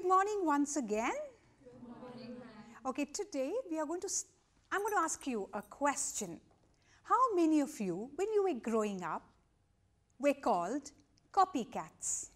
morning once again. Good morning. Okay, today I'm going to ask you a question. How many of you, when you were growing up, were called copycats?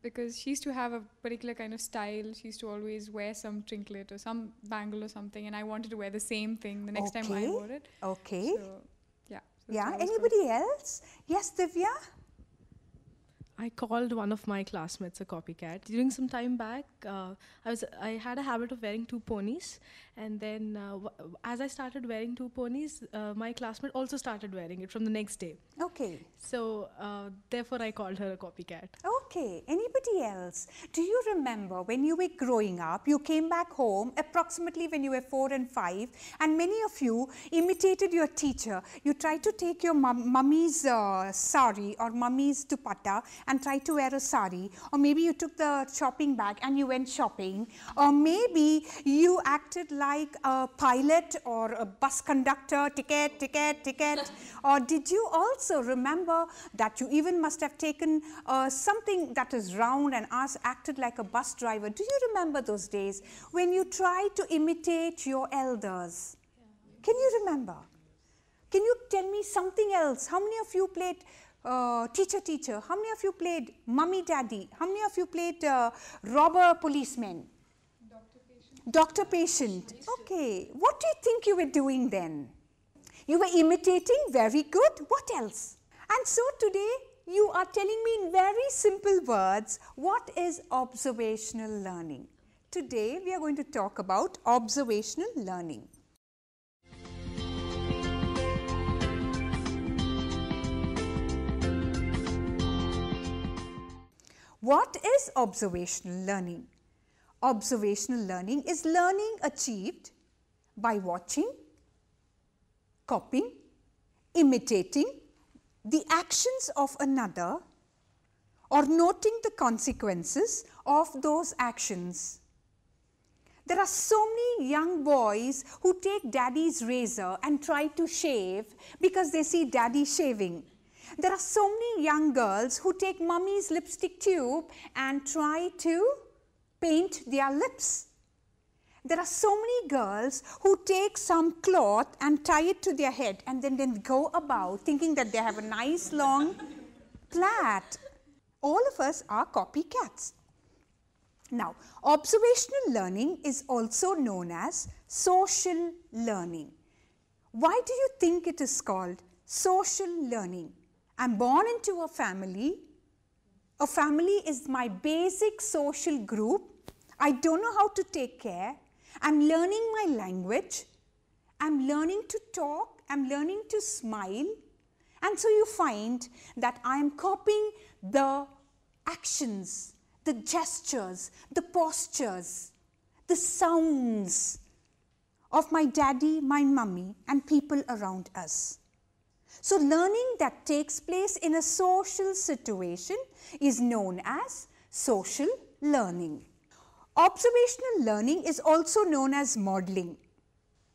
Because she used to have a particular kind of style. She used to always wear some trinket or some bangle or something, and I wanted to wear the same thing the next time I wore it. Okay. So, yeah. So yeah. Anybody else? Yes, Divya? I called one of my classmates a copycat. During some time back, I had a habit of wearing 2 ponies, and then as I started wearing 2 ponies, my classmate also started wearing it from the next day. Okay. So therefore I called her a copycat. Okay. Anybody else? Do you remember when you were growing up, you came back home approximately when you were 4 and 5, and many of you imitated your teacher. You tried to take your mummy's sari or mummy's dupatta and try to wear a sari, or maybe you took the shopping bag and you went shopping, or maybe you acted like a pilot or a bus conductor, ticket, or did you also remember that you even must have taken something that is round and acted like a bus driver? Do you remember those days when you tried to imitate your elders? Can you remember? Can you tell me something else? How many of you played teacher? How many of you played mummy daddy? How many of you played robber policeman? Doctor patient. Okay. What do you think you were doing then? You were imitating. Very good. What else? And so today you are telling me in very simple words what is observational learning. Today we are going to talk about observational learning. What is observational learning? Observational learning is learning achieved by watching, copying, imitating the actions of another or noting the consequences of those actions. There are so many young boys who take daddy's razor and try to shave because they see daddy shaving. There are so many young girls who take mummy's lipstick tube and try to paint their lips. There are so many girls who take some cloth and tie it to their head and then go about thinking that they have a nice long plait. All of us are copycats. Now, observational learning is also known as social learning. Why do you think it is called social learning? I'm born into a family. A family is my basic social group. I don't know how to take care. I'm learning my language. I'm learning to talk. I'm learning to smile. And so you find that I am copying the actions, the gestures, the postures, the sounds of my daddy, my mummy, and people around us. So learning that takes place in a social situation is known as social learning. Observational learning is also known as modeling.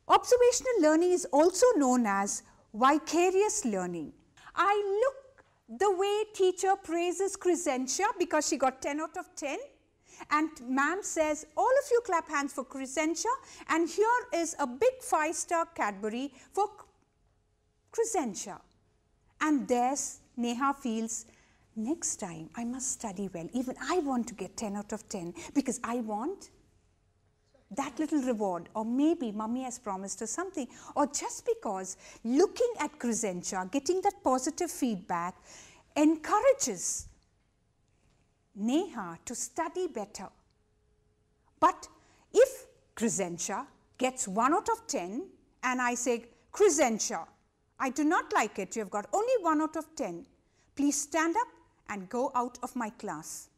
Observational learning is also known as vicarious learning. I look the way teacher praises Crescentia because she got 10 out of 10, and ma'am says, all of you clap hands for Crescentia, and here is a big 5-star Cadbury for Crescentia. And there's Neha feels, next time I must study well. Even I want to get 10 out of 10 because I want that little reward, or maybe mummy has promised her something, or just because looking at Crescentia, getting that positive feedback encourages Neha to study better. But if Crescentia gets 1 out of 10 and I say, Crescentia, I do not like it, you have got only 1 out of 10. Please stand up and go out of my class.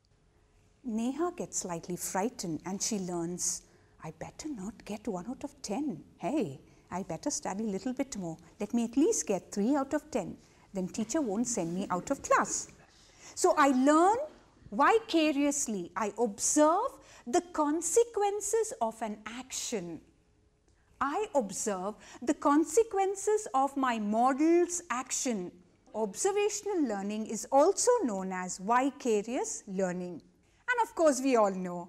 Neha gets slightly frightened and she learns, I better not get 1 out of 10. Hey, I better study a little bit more. Let me at least get 3 out of 10. Then teacher won't send me out of class. So I learn vicariously. I observe the consequences of an action. I observe the consequences of my model's action. Observational learning is also known as vicarious learning. And of course, we all know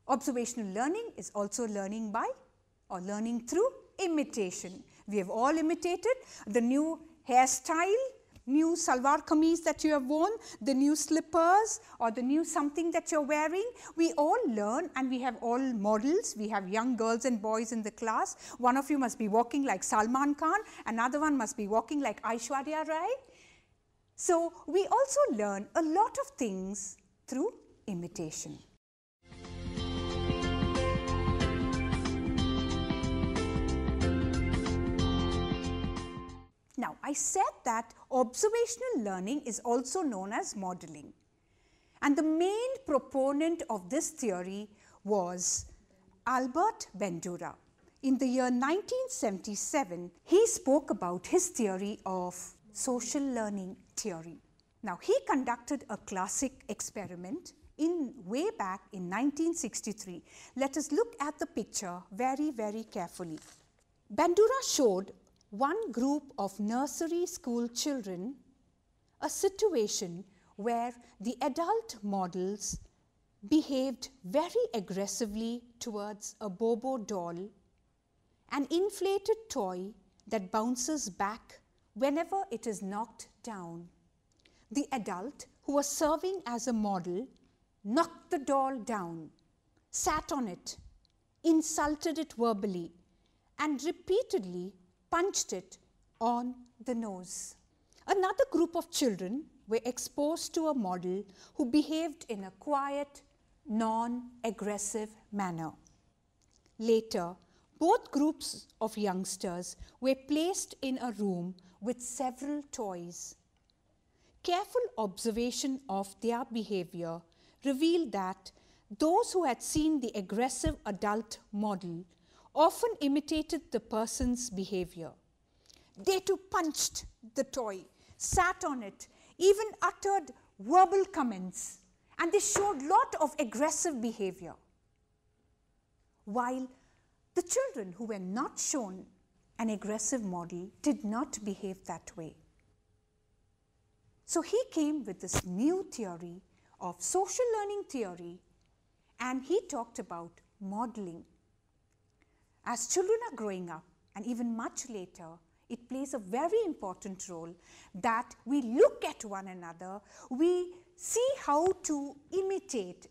observational learning is also learning by or learning through imitation. We have all imitated the new hairstyle, new salwar kameez that you have worn, the new slippers or the new something that you're wearing. We all learn, and we have all models. We have young girls and boys in the class. One of you must be walking like Salman Khan, another one must be walking like Aishwarya Rai. So we also learn a lot of things through imitation. Now, I said that observational learning is also known as modeling. And the main proponent of this theory was Albert Bandura. In the year 1977, he spoke about his theory of social learning theory. Now, he conducted a classic experiment way back in 1963. Let us look at the picture very, very carefully. Bandura showed one group of nursery school children a situation where the adult models behaved very aggressively towards a Bobo doll, an inflated toy that bounces back whenever it is knocked down. The adult who was serving as a model knocked the doll down, sat on it, insulted it verbally, and repeatedly punched it on the nose. Another group of children were exposed to a model who behaved in a quiet, non-aggressive manner. Later, both groups of youngsters were placed in a room with several toys. Careful observation of their behavior revealed that those who had seen the aggressive adult model often imitated the person's behavior. They too punched the toy, sat on it, even uttered verbal comments, and they showed lot of aggressive behavior. While the children who were not shown an aggressive model did not behave that way. So he came with this new theory of social learning theory, and he talked about modeling. As children are growing up, and even much later, it plays a very important role that we look at one another, we see how to imitate,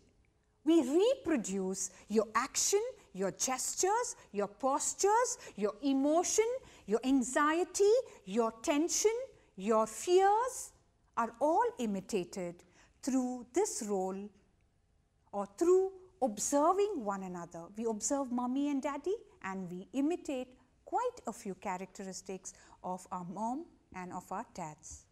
we reproduce your action, your gestures, your postures, your emotion, your anxiety, your tension, your fears are all imitated through this role or through observing one another. We observe mommy and daddy, and we imitate quite a few characteristics of our mom and of our dads.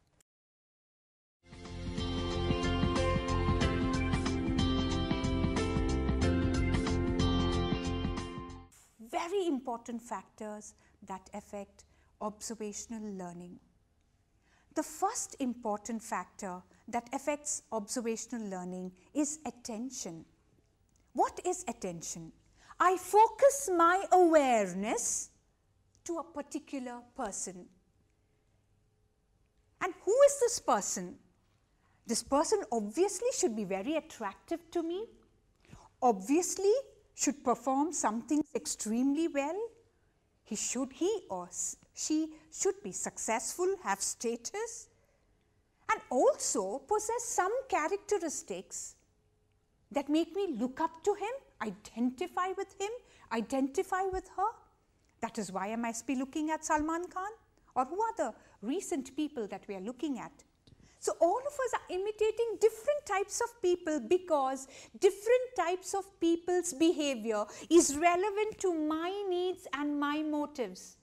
Very important factors that affect observational learning. The first important factor that affects observational learning is attention. What is attention? I focus my awareness to a particular person. And who is this person? This person obviously should be very attractive to me, obviously should perform something extremely well. He or she should be successful, have status, and also possess some characteristics that make me look up to him, identify with him, identify with her. That is why I must be looking at Salman Khan, or who are the recent people that we are looking at. So all of us are imitating different types of people because different types of people's behavior is relevant to my needs and my motives.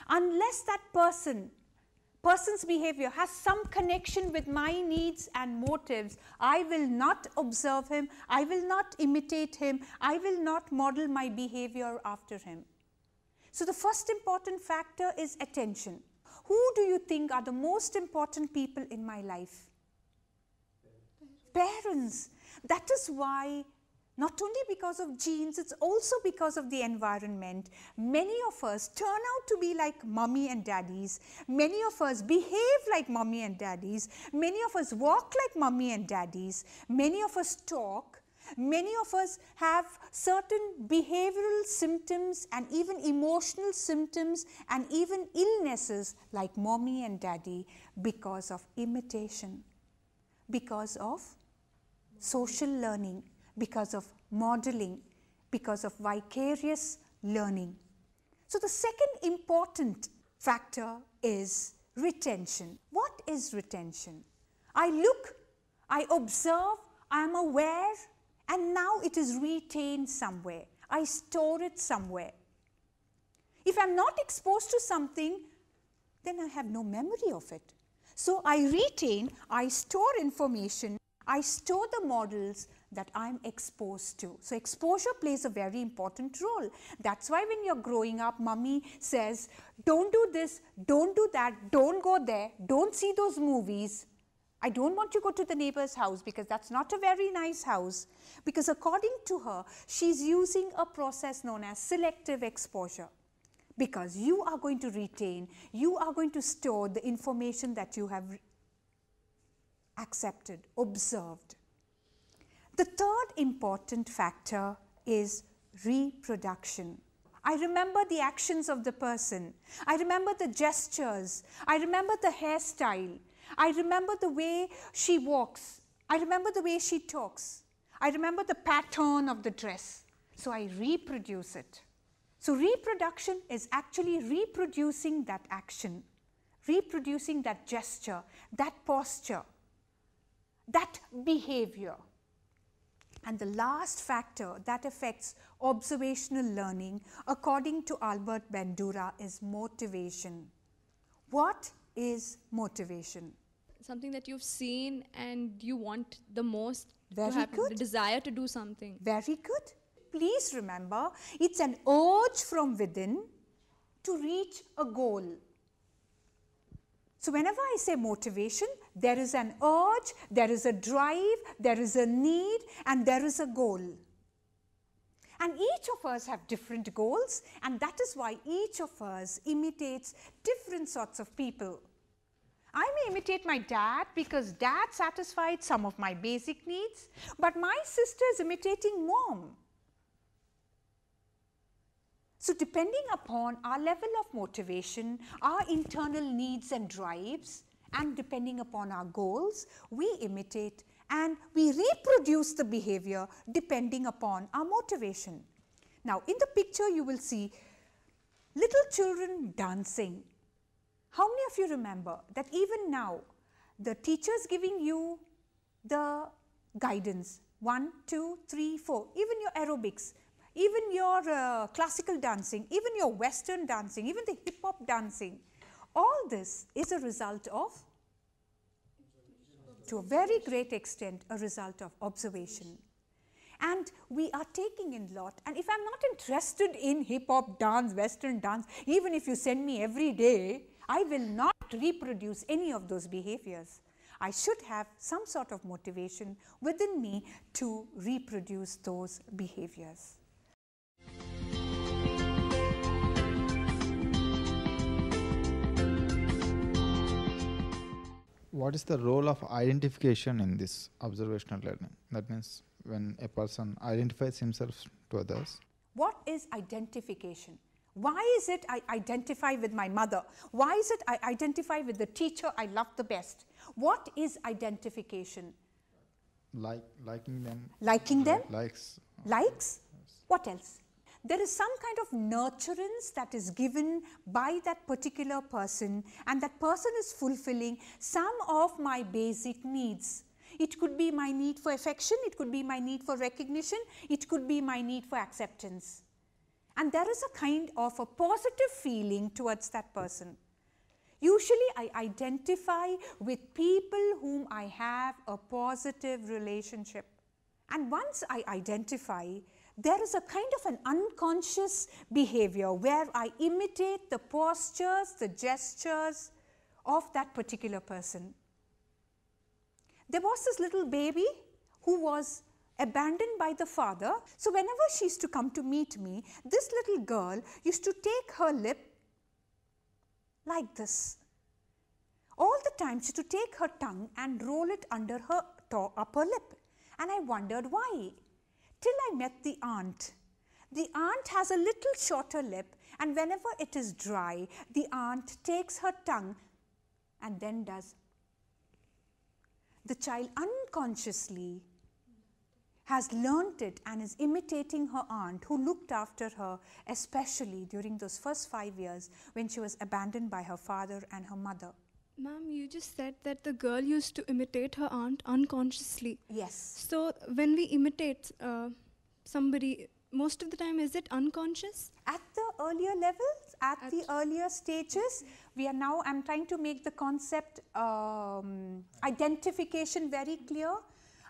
Unless that person's behavior has some connection with my needs and motives, I will not observe him, I will not imitate him, I will not model my behavior after him. So the first important factor is attention. Who do you think are the most important people in my life? Parents. That is why Not only because of genes, it's also because of the environment. Many of us turn out to be like mommy and daddies. Many of us behave like mommy and daddies. Many of us walk like mommy and daddies. Many of us talk. Many of us have certain behavioral symptoms and even emotional symptoms and even illnesses like mommy and daddy because of imitation, because of social learning, because of modeling, because of vicarious learning. So the second important factor is retention. What is retention? I look, I observe, I am aware, and now it is retained somewhere. I store it somewhere. If I am not exposed to something, then I have no memory of it. So I retain, I store information, I store the models that I am exposed to. So exposure plays a very important role. That's why when you're growing up, mommy says, don't do this, don't do that, don't go there, don't see those movies. I don't want you to go to the neighbor's house because that's not a very nice house. Because according to her, she's using a process known as selective exposure. Because you are going to retain, you are going to store the information that you have accepted, observed. The third important factor is reproduction. I remember the actions of the person. I remember the gestures. I remember the hairstyle. I remember the way she walks. I remember the way she talks. I remember the pattern of the dress. So I reproduce it. So reproduction is actually reproducing that action, reproducing that gesture, that posture, that behavior. And the last factor that affects observational learning, according to Albert Bandura, is motivation. What is motivation? Something that you've seen and you want the most Very to happen, good. the desire to do something. Very good. Please remember, it's an urge from within to reach a goal. So whenever I say motivation, there is an urge, there is a drive, there is a need, and there is a goal. And each of us have different goals, and that is why each of us imitates different sorts of people. I may imitate my dad because dad satisfied some of my basic needs, but my sister is imitating mom. So depending upon our level of motivation, our internal needs and drives, and depending upon our goals, we imitate and we reproduce the behavior depending upon our motivation. Now in the picture you will see little children dancing. How many of you remember that even now the teacher is giving you the guidance, 1, 2, 3, 4, even your aerobics, even your classical dancing, even your Western dancing, even the hip-hop dancing, all this is a result of, to a very great extent, a result of observation. And we are taking in a lot. And if I'm not interested in hip-hop dance, Western dance, even if you send me every day, I will not reproduce any of those behaviors. I should have some sort of motivation within me to reproduce those behaviors. What is the role of identification in this observational learning? That means when a person identifies himself to others. What is identification? Why is it I identify with my mother? Why is it I identify with the teacher I love the best? What is identification? Liking them. Liking them? Likes. Likes? What else? There is some kind of nurturance that is given by that particular person, and that person is fulfilling some of my basic needs. It could be my need for affection, it could be my need for recognition, it could be my need for acceptance. And there is a kind of a positive feeling towards that person. Usually I identify with people whom I have a positive relationship. And once I identify, there is a kind of an unconscious behavior where I imitate the postures, the gestures of that particular person. There was this little baby who was abandoned by the father. So whenever she used to come to meet me, this little girl used to take her lip like this. All the time she used to take her tongue and roll it under her upper lip. And I wondered why. Till I met the aunt. The aunt has a little shorter lip, and whenever it is dry, the aunt takes her tongue and then does. The child unconsciously has learnt it and is imitating her aunt, who looked after her, especially during those first 5 years when she was abandoned by her father and her mother. Ma'am, you just said that the girl used to imitate her aunt unconsciously. Yes. So when we imitate somebody, most of the time, is it unconscious? At the earlier levels, at the earlier stages, we are now, I'm trying to make the concept identification very clear.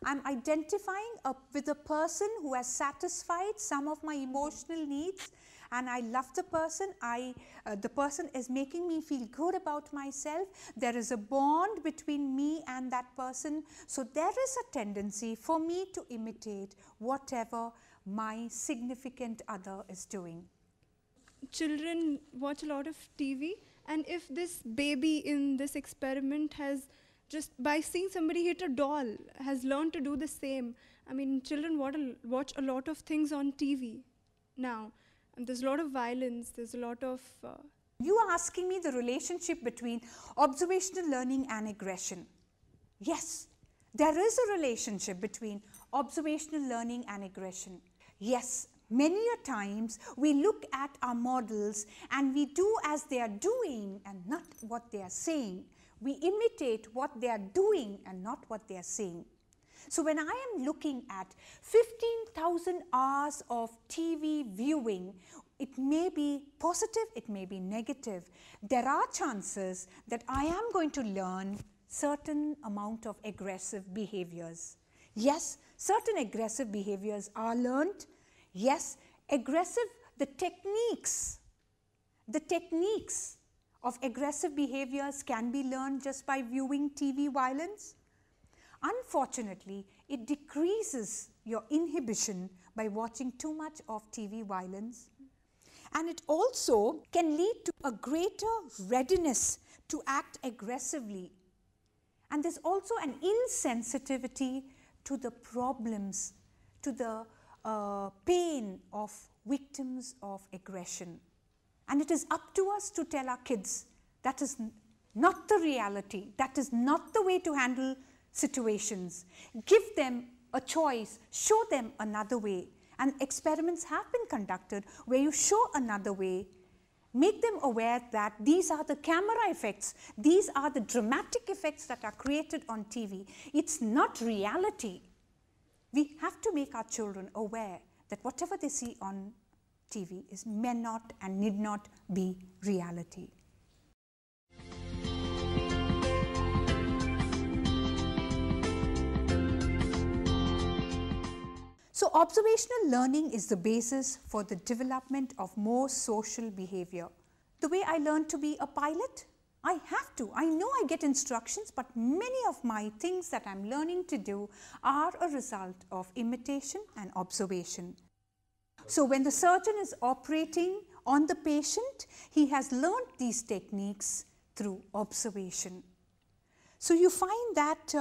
I'm identifying with a person who has satisfied some of my emotional needs, and I love the person. The person is making me feel good about myself. There is a bond between me and that person. So there is a tendency for me to imitate whatever my significant other is doing. Children watch a lot of TV, and if this baby in this experiment has just by seeing somebody hit a doll has learned to do the same. I mean, children watch a lot of things on TV now, and there's a lot of violence, there's a lot of... You are asking me the relationship between observational learning and aggression. Yes, there is a relationship between observational learning and aggression. Yes, many a times we look at our models and we do as they are doing and not what they are saying. We imitate what they are doing and not what they are saying. So when I am looking at 15,000 hours of TV viewing, it may be positive, it may be negative. There are chances that I am going to learn certain amount of aggressive behaviors. Yes, certain aggressive behaviors are learned. Yes, the techniques of aggressive behaviors can be learned just by viewing TV violence. Unfortunately, it decreases your inhibition by watching too much of TV violence. And it also can lead to a greater readiness to act aggressively. And there's also an insensitivity to the problems, to the pain of victims of aggression. And it is up to us to tell our kids that is not the reality, that is not the way to handle situations. Give them a choice, show them another way. And experiments have been conducted where you show another way, make them aware that these are the camera effects, these are the dramatic effects that are created on TV. It's not reality. We have to make our children aware that whatever they see on TV may not and need not be reality. So observational learning is the basis for the development of more social behavior. The way I learned to be a pilot, I have to. I know I get instructions, but many of my things that I'm learning to do are a result of imitation and observation. So when the surgeon is operating on the patient, he has learned these techniques through observation. So you find that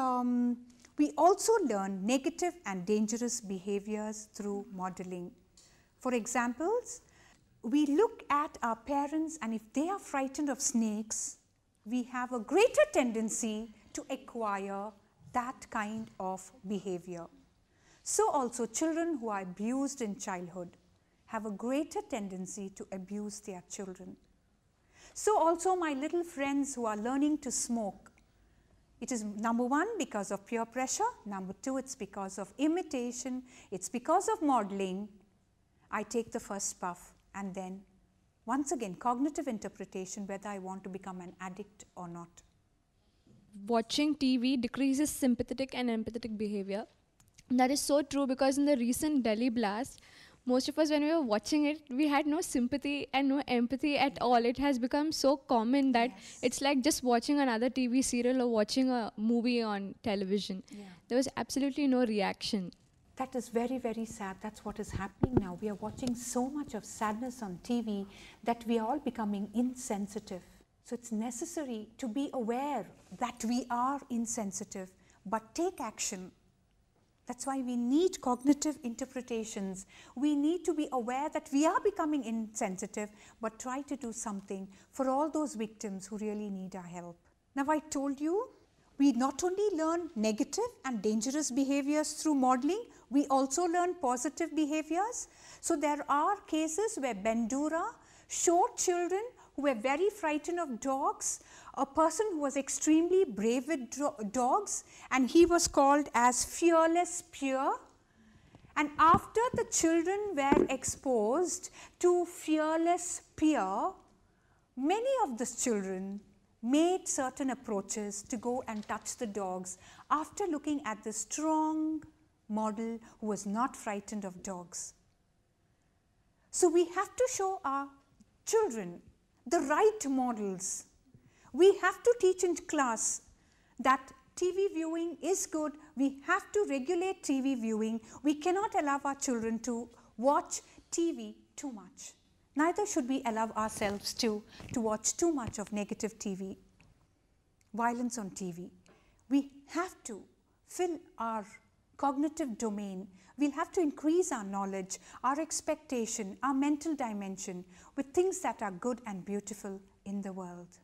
we also learn negative and dangerous behaviors through modeling. For examples, we look at our parents, and if they are frightened of snakes, we have a greater tendency to acquire that kind of behavior. So also children who are abused in childhood have a greater tendency to abuse their children. So also my little friends who are learning to smoke, it is number one because of peer pressure, number two it's because of imitation, it's because of modeling. I take the first puff and then once again cognitive interpretation whether I want to become an addict or not. Watching TV decreases sympathetic and empathetic behavior. That is so true because in the recent Delhi blast, most of us when we were watching it, we had no sympathy and no empathy at all. It has become so common that it's like just watching another TV serial or watching a movie on television. There was absolutely no reaction. That is very, very sad. That's what is happening now. We are watching so much of sadness on TV that we are all becoming insensitive. So it's necessary to be aware that we are insensitive, but take action. That's why we need cognitive interpretations. We need to be aware that we are becoming insensitive, but try to do something for all those victims who really need our help. Now, I told you, we not only learn negative and dangerous behaviors through modeling, we also learn positive behaviors. So there are cases where Bandura showed children who were very frightened of dogs, a person who was extremely brave with dogs, and he was called as Fearless Peer. And after the children were exposed to Fearless Peer, many of these children made certain approaches to go and touch the dogs after looking at the strong model who was not frightened of dogs. So we have to show our children the right models. We have to teach in class that TV viewing is good. We have to regulate TV viewing. We cannot allow our children to watch TV too much. Neither should we allow ourselves to watch too much of negative TV, violence on TV. We have to fill our cognitive domain. We'll have to increase our knowledge, our expectation, our mental dimension with things that are good and beautiful in the world.